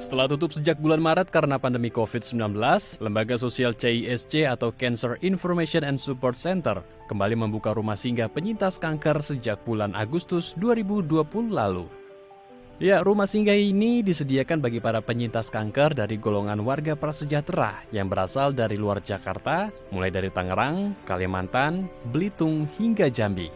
Setelah tutup sejak bulan Maret karena pandemi COVID-19, Lembaga Sosial CISC atau Cancer Information and Support Center kembali membuka rumah singgah penyintas kanker sejak bulan Agustus 2020 lalu. Ya, rumah singgah ini disediakan bagi para penyintas kanker dari golongan warga prasejahtera yang berasal dari luar Jakarta, mulai dari Tangerang, Kalimantan, Belitung, hingga Jambi.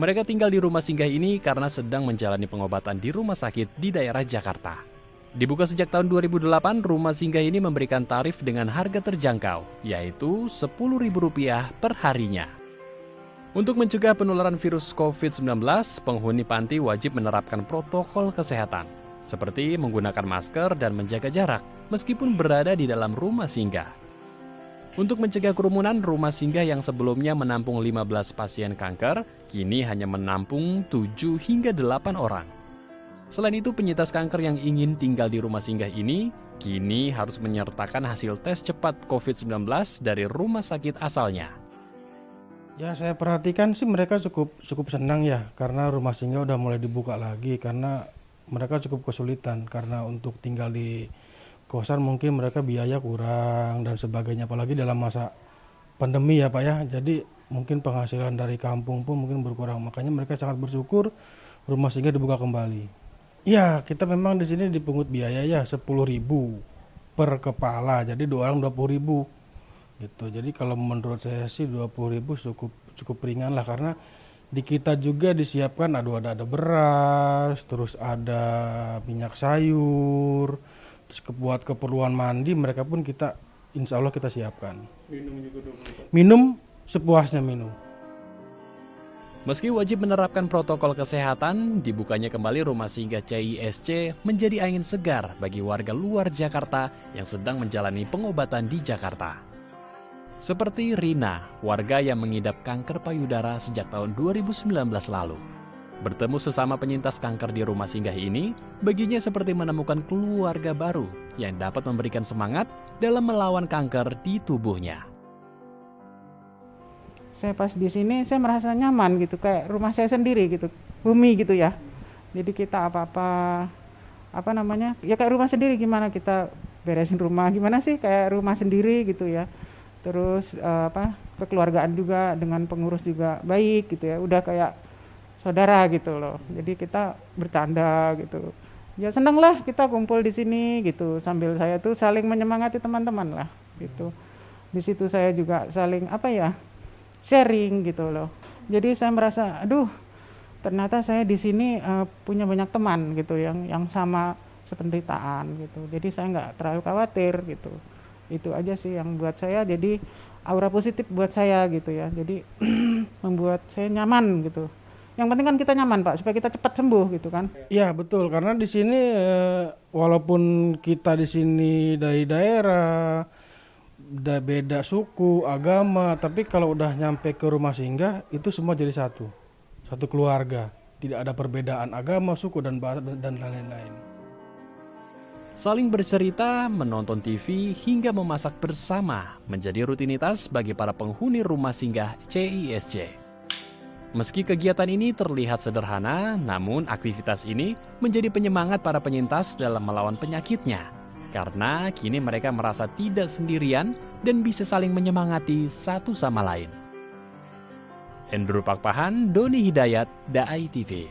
Mereka tinggal di rumah singgah ini karena sedang menjalani pengobatan di rumah sakit di daerah Jakarta. Dibuka sejak tahun 2008, rumah singgah ini memberikan tarif dengan harga terjangkau, yaitu Rp10.000 per harinya. Untuk mencegah penularan virus COVID-19, penghuni panti wajib menerapkan protokol kesehatan, seperti menggunakan masker dan menjaga jarak, meskipun berada di dalam rumah singgah. Untuk mencegah kerumunan, rumah singgah yang sebelumnya menampung 15 pasien kanker, kini hanya menampung 7 hingga 8 orang. Selain itu, penyintas kanker yang ingin tinggal di rumah singgah ini kini harus menyertakan hasil tes cepat COVID-19 dari rumah sakit asalnya. Ya, saya perhatikan sih mereka cukup senang ya, karena rumah singgah udah mulai dibuka lagi, karena mereka cukup kesulitan karena untuk tinggal di kosan mungkin mereka biaya kurang dan sebagainya, apalagi dalam masa pandemi ya Pak ya. Jadi mungkin penghasilan dari kampung pun mungkin berkurang, makanya mereka sangat bersyukur rumah singgah dibuka kembali. Ya, kita memang di sini dipungut biaya ya 10.000 per kepala, jadi 2 orang 20.000 gitu. Jadi kalau menurut saya sih 20.000 cukup ringan lah, karena di kita juga disiapkan ada beras, terus ada minyak sayur, terus buat keperluan mandi mereka pun kita insya Allah kita siapkan. Minum juga 20. Minum sepuasnya minum. Meski wajib menerapkan protokol kesehatan, dibukanya kembali rumah singgah CISC menjadi angin segar bagi warga luar Jakarta yang sedang menjalani pengobatan di Jakarta. Seperti Rina, warga yang mengidap kanker payudara sejak tahun 2019 lalu. Bertemu sesama penyintas kanker di rumah singgah ini, baginya seperti menemukan keluarga baru yang dapat memberikan semangat dalam melawan kanker di tubuhnya. Saya pas di sini saya merasa nyaman gitu, kayak rumah saya sendiri gitu, bumi gitu ya. Jadi kita apa namanya, ya kayak rumah sendiri, gimana kita beresin rumah, gimana sih kayak rumah sendiri gitu ya. Terus kekeluargaan juga dengan pengurus juga baik gitu ya, udah kayak saudara gitu loh. Jadi kita bercanda gitu. Ya seneng lah kita kumpul di sini gitu, sambil saya tuh saling menyemangati teman-teman lah gitu. Di situ saya juga saling sharing gitu loh. Jadi saya merasa, aduh, ternyata saya di sini punya banyak teman gitu yang sama sependeritaan gitu. Jadi saya nggak terlalu khawatir gitu. Itu aja sih yang buat saya jadi aura positif buat saya gitu ya. Jadi membuat saya nyaman gitu. Yang penting kan kita nyaman Pak, supaya kita cepat sembuh gitu kan. Iya betul, karena di sini walaupun kita di sini dari daerah, beda suku, agama, tapi kalau udah nyampe ke rumah singgah itu semua jadi satu keluarga, tidak ada perbedaan agama, suku dan lain-lain. Saling bercerita, menonton TV, hingga memasak bersama menjadi rutinitas bagi para penghuni rumah singgah CISC. Meski kegiatan ini terlihat sederhana, namun aktivitas ini menjadi penyemangat para penyintas dalam melawan penyakitnya. Karena kini mereka merasa tidak sendirian dan bisa saling menyemangati satu sama lain. Endro Pakpahan, Doni Hidayat, Daai TV.